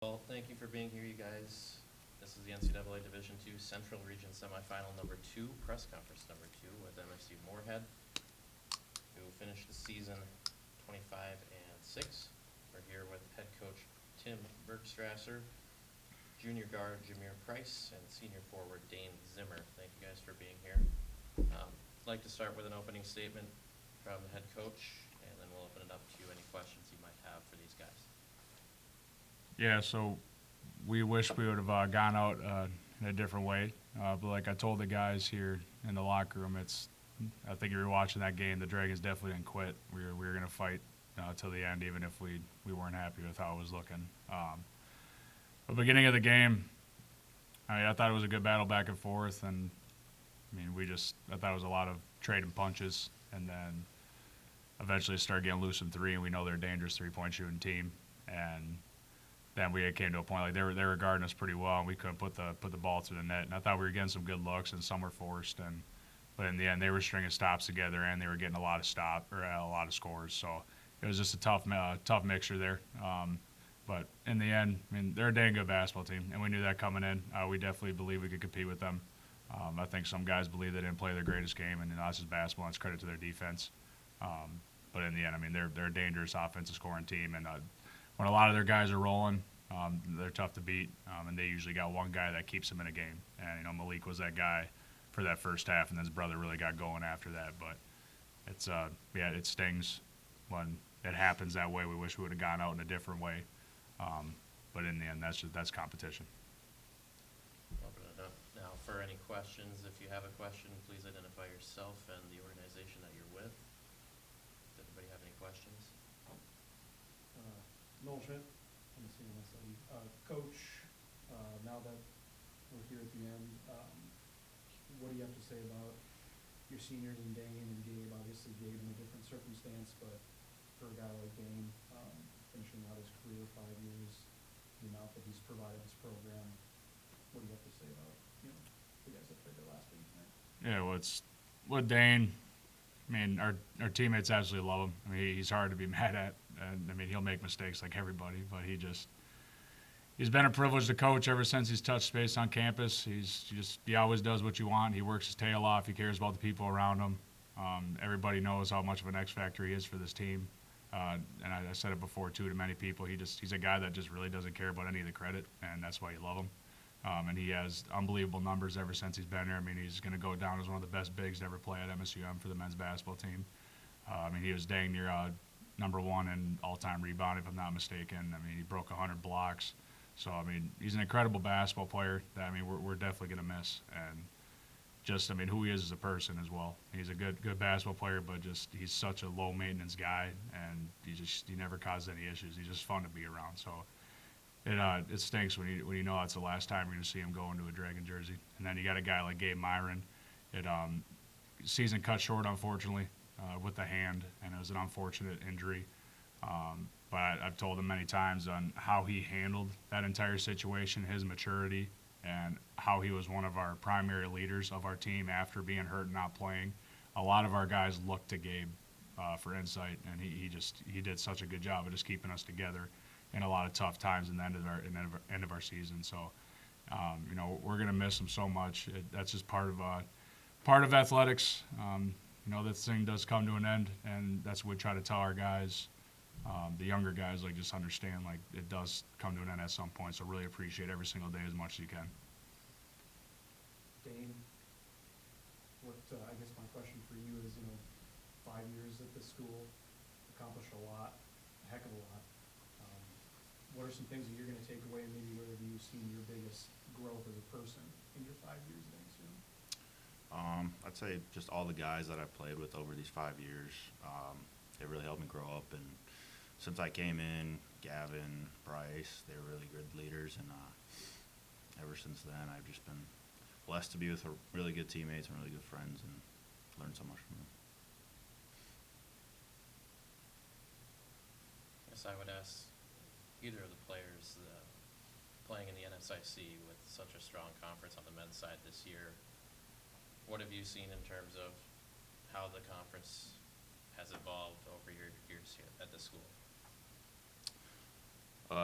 Well, thank you for being here, you guys. This is the NCAA Division II Central Region Semifinal number 2, press conference number 2 with MSU Moorhead, who finished the season 25-6. We're here with head coach Tim Bergstraser, junior guard Jamir and senior forward Dane Zimmer. Thank you guys for being here. I'd like to start with an opening statement from the head coach, and then we'll open it up to any questions you might have for these guys. Yeah, so we wish we would have gone out in a different way. But like I told the guys here in the locker room, I think if you were watching that game, the Dragons definitely didn't quit. We were going to fight till the end, even if we weren't happy with how it was looking. The beginning of the game, I thought it was a good battle back and forth, and I thought it was a lot of trading punches, and then eventually started getting loose in three, and we know they're a dangerous three-point shooting team, and then we came to a point like they were guarding us pretty well, and we couldn't put the ball through the net. And I thought we were getting some good looks, and some were forced. But in the end, they were stringing stops together, and they were getting a lot of scores. So it was just a tough mixture there. But in the end, they're a dang good basketball team, and we knew that coming in. We definitely believed we could compete with them. I think some guys believe they didn't play their greatest game, and that's just basketball. And it's credit to their defense. But in the end, they're a dangerous offensive scoring team, and when a lot of their guys are rolling, they're tough to beat, and they usually got one guy that keeps them in a game. And Malik was that guy for that first half, and his brother really got going after that. But it stings when it happens that way. We wish we would have gone out in a different way, but in the end, that's competition. Open it up now for any questions. If you have a question, please identify yourself and the organization that you're with. Does anybody have any questions? Noel Schmidt, MSU Moorhead. Coach, now that we're here at the end, what do you have to say about your seniors and Dane and Gabe? Obviously, Gabe in a different circumstance, but for a guy like Dane, finishing out his career 5 years, the amount that he's provided this program, what do you have to say about the guys that played their last game tonight? Yeah, with Dane, our teammates absolutely love him. He's hard to be mad at, and he'll make mistakes like everybody, but he's been a privilege to coach ever since he's touched space on campus. He always does what you want. He works his tail off. He cares about the people around him. Everybody knows how much of an X factor he is for this team. And I said it before too to many people. He's a guy that just really doesn't care about any of the credit, and that's why you love him. And he has unbelievable numbers ever since he's been here. He's going to go down as one of the best bigs to ever play at MSUM for the men's basketball team. He was dang near number one in all-time rebound, if I'm not mistaken. He broke 100 blocks. So, he's an incredible basketball player that, we're definitely going to miss. And just, who he is as a person as well. He's a good basketball player, but he's such a low-maintenance guy, and he never caused any issues. He's just fun to be around. So it stinks when you know it's the last time you're going to see him go into a Dragon jersey. And then you got a guy like Gabe Myron. Season cut short, unfortunately, with the hand, and it was an unfortunate injury. But I've told him many times on how he handled that entire situation, his maturity, and how he was one of our primary leaders of our team after being hurt and not playing. A lot of our guys looked to Gabe for insight, and he did such a good job of just keeping us together in a lot of tough times in the end of our season. So, we're going to miss him so much. That's just part of athletics. This thing does come to an end, and that's what we try to tell our guys. The younger guys, just understand, it does come to an end at some point. So really appreciate every single day as much as you can. Dane, I guess my question for you is, 5 years at this school, accomplished a lot, a heck of a lot. What are some things that you're going to take away, and maybe where have you seen your biggest growth as a person in your 5 years at MSU? I'd say just all the guys that I've played with over these 5 years, they really helped me grow up. And since I came in, Gavin, Bryce, they were really good leaders. And ever since then, I've just been blessed to be with really good teammates and really good friends and learned so much from them. Yes, I would ask either of the players playing in the NSIC with such a strong conference on the men's side this year, what have you seen in terms of how the conference has evolved over your years here at the school?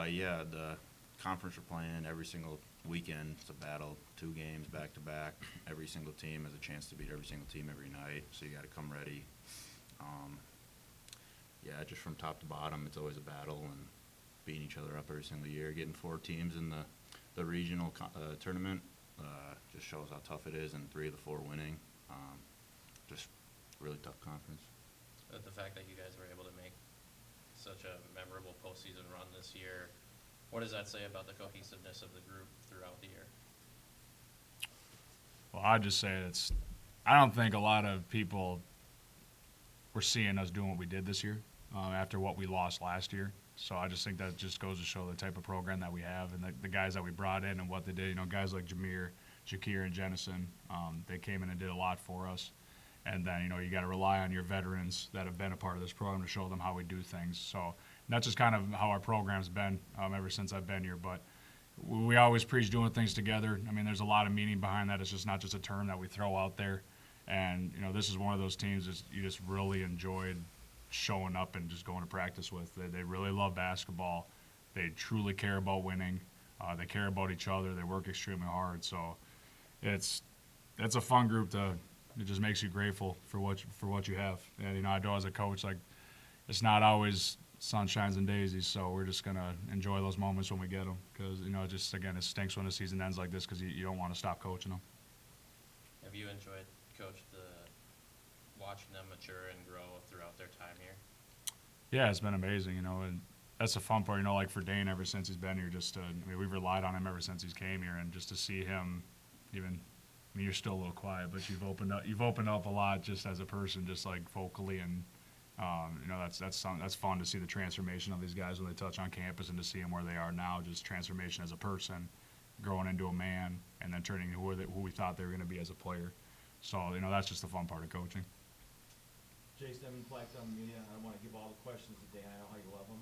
Yeah, the conference we're playing every single weekend. It's a battle, 2 games back to back. Every single team has a chance to beat every single team every night, so you got to come ready. Yeah, just from top to bottom, it's always a battle and beating each other up every single year. Getting 4 teams in the regional tournament just shows how tough it is, and 3 of the 4 winning. Just really tough conference. The fact that you guys were able to make such a memorable postseason run this year, what does that say about the cohesiveness of the group throughout the year? Well, I'd just say I don't think a lot of people were seeing us doing what we did this year after what we lost last year. So I just think that just goes to show the type of program that we have and the guys that we brought in and what they did. You know, guys like Jamir, Shakir, and Jennison, they came in and did a lot for us. And then, you know, you got to rely on your veterans that have been a part of this program to show them how we do things. So that's just kind of how our program's been ever since I've been here. But we always preach doing things together. I mean, there's a lot of meaning behind that. It's just not just a term that we throw out there. And, you know, this is one of those teams that you just really enjoyed showing up and just going to practice with. They really love basketball. They truly care about winning. They care about each other. They work extremely hard. So it's a fun group it just makes you grateful for what you have. And, you know, I know as a coach, like, it's not always sunshines and daisies, so we're just going to enjoy those moments when we get them because, you know, it stinks when the season ends like this because you don't want to stop coaching them. Have you enjoyed, Coach, watching them mature and grow throughout their time here? Yeah, it's been amazing, you know, and that's the fun part, you know, like for Dane ever since he's been here, I mean, we've relied on him ever since he's came here, and just to see him even – I mean, you're still a little quiet, but you've opened up a lot just as a person, just like vocally, and you know that's fun to see the transformation of these guys when they touch on campus and to see them where they are now, just transformation as a person, growing into a man, and then turning who we thought they were going to be as a player. So you know that's just the fun part of coaching. Jason, I'm Plankton Media. I don't want to give all the questions to Dan. I know how you love them.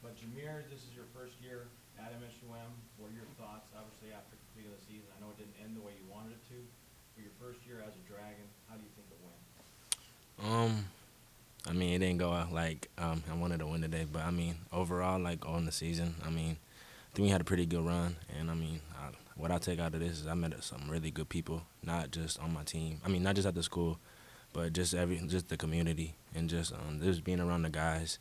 But Jamir, this is your first year at MSUM. What are your thoughts, obviously, after completing the season? I know it didn't end the way you wanted it to. For your first year as a Dragon, how do you think it went? I mean, it didn't go out like I wanted to win today. But, I mean, overall, like, on the season, I mean, I think we had a pretty good run. And, I mean, what I take out of this is I met some really good people, not just on my team. I mean, not just at the school, but just the community and just being around the guys.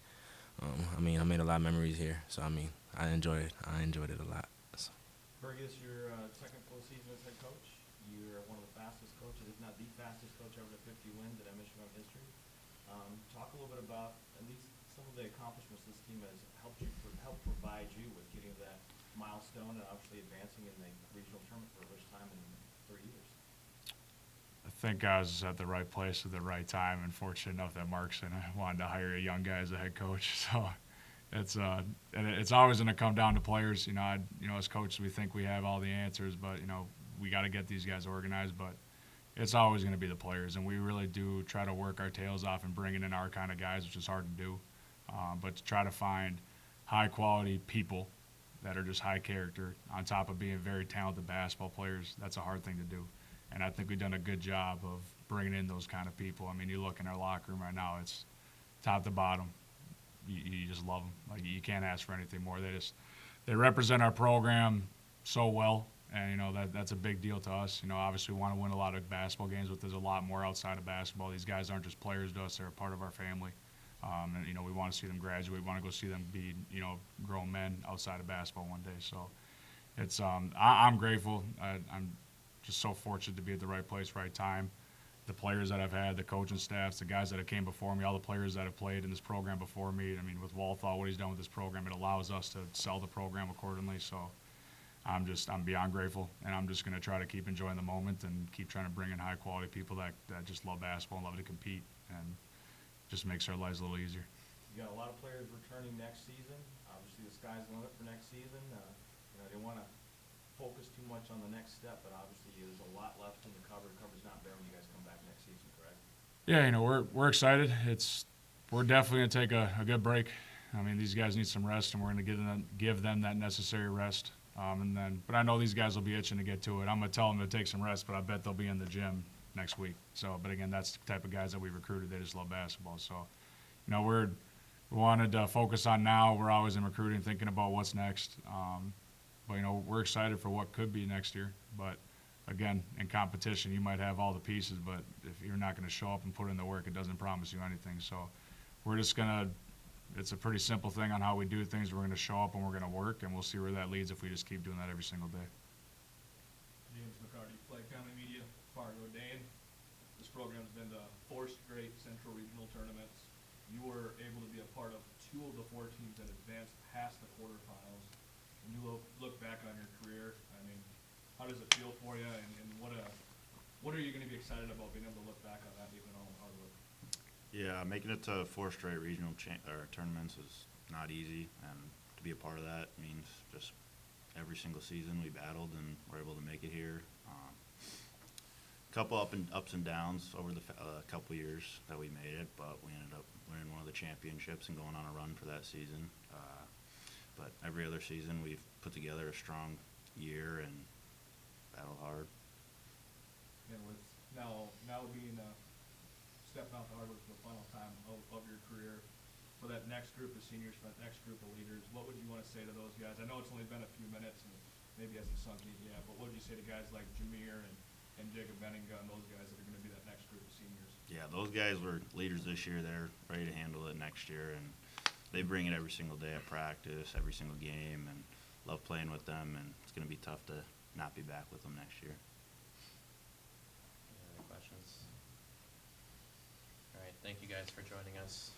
I mean, I made a lot of memories here, so I mean, I enjoyed it a lot. So. Bergie, this is your second full season as head coach. You're one of the fastest coaches, if not the fastest coach ever to 50 wins in MSU history. Talk a little bit about at least some of the accomplishments this team has helped provide you with getting to that milestone and obviously advancing in the regional tournament for the first time in 3 years. I think I was at the right place at the right time, and fortunate enough that Markson wanted to hire a young guy as a head coach. So it's always going to come down to players. You know, as coaches, we think we have all the answers, but you know, we got to get these guys organized. But it's always going to be the players, and we really do try to work our tails off and bringing in our kind of guys, which is hard to do. But to try to find high-quality people that are just high character on top of being very talented basketball players, that's a hard thing to do. And I think we've done a good job of bringing in those kind of people. I mean, you look in our locker room right now, it's top to bottom. You just love them. Like, you can't ask for anything more. They represent our program so well, and, you know, that's a big deal to us. You know, obviously we want to win a lot of basketball games, but there's a lot more outside of basketball. These guys aren't just players to us. They're a part of our family. And, you know, we want to see them graduate. We want to go see them be, you know, grown men outside of basketball one day. So it's I'm grateful. I'm just so fortunate to be at the right place, right time. The players that I've had, the coaching staffs, the guys that have came before me, all the players that have played in this program before me. I mean, with Walthall, what he's done with this program, it allows us to sell the program accordingly. So I'm beyond grateful, and I'm just going to try to keep enjoying the moment and keep trying to bring in high-quality people that just love basketball and love to compete, and just makes our lives a little easier. You got a lot of players returning next season. Obviously, the sky's the limit for next season. You know, they want to focus too much on the next step, but obviously there's a lot left in the cover. The cover's not bare when you guys come back next season, correct? Yeah, you know, we're excited. We're definitely going to take a good break. I mean, these guys need some rest, and we're going to give them that necessary rest. But I know these guys will be itching to get to it. I'm going to tell them to take some rest, but I bet they'll be in the gym next week. So, but again, that's the type of guys that we recruited. They just love basketball. So, you know, we wanted to focus on now. We're always in recruiting, thinking about what's next. But, you know, we're excited for what could be next year. But, again, in competition, you might have all the pieces, but if you're not going to show up and put in the work, it doesn't promise you anything. So we're just going to – it's a pretty simple thing on how we do things. We're going to show up and we're going to work, and we'll see where that leads if we just keep doing that every single day. James McCarty, Flag Family Media, Fargo, Dane. This program's been to 4 straight Central Regional tournaments. You were able to be a part of 2 of the 4 teams that advanced past the quarterfinals. When you look back on your career, I mean, how does it feel for you, and what are you going to be excited about being able to look back on that, even all the hard work? Yeah, making it to 4 straight regional tournaments is not easy, and to be a part of that means just every single season we battled and we're able to make it here. Couple ups and downs over the couple years that we made it, but we ended up winning one of the championships and going on a run for that season. But every other season we've put together a strong year and battled hard. And with now being stepping out the hard work for the final time of your career, for that next group of seniors, for that next group of leaders, what would you want to say to those guys? I know it's only been a few minutes and maybe hasn't sunk in yet, but what would you say to guys like Jamir and Jacob Benninga and those guys that are going to be that next group of seniors? Yeah, those guys were leaders this year. They're ready to handle it next year, and they bring it every single day at practice, every single game, and love playing with them, and it's going to be tough to not be back with them next year. Any other questions? All right, thank you guys for joining us.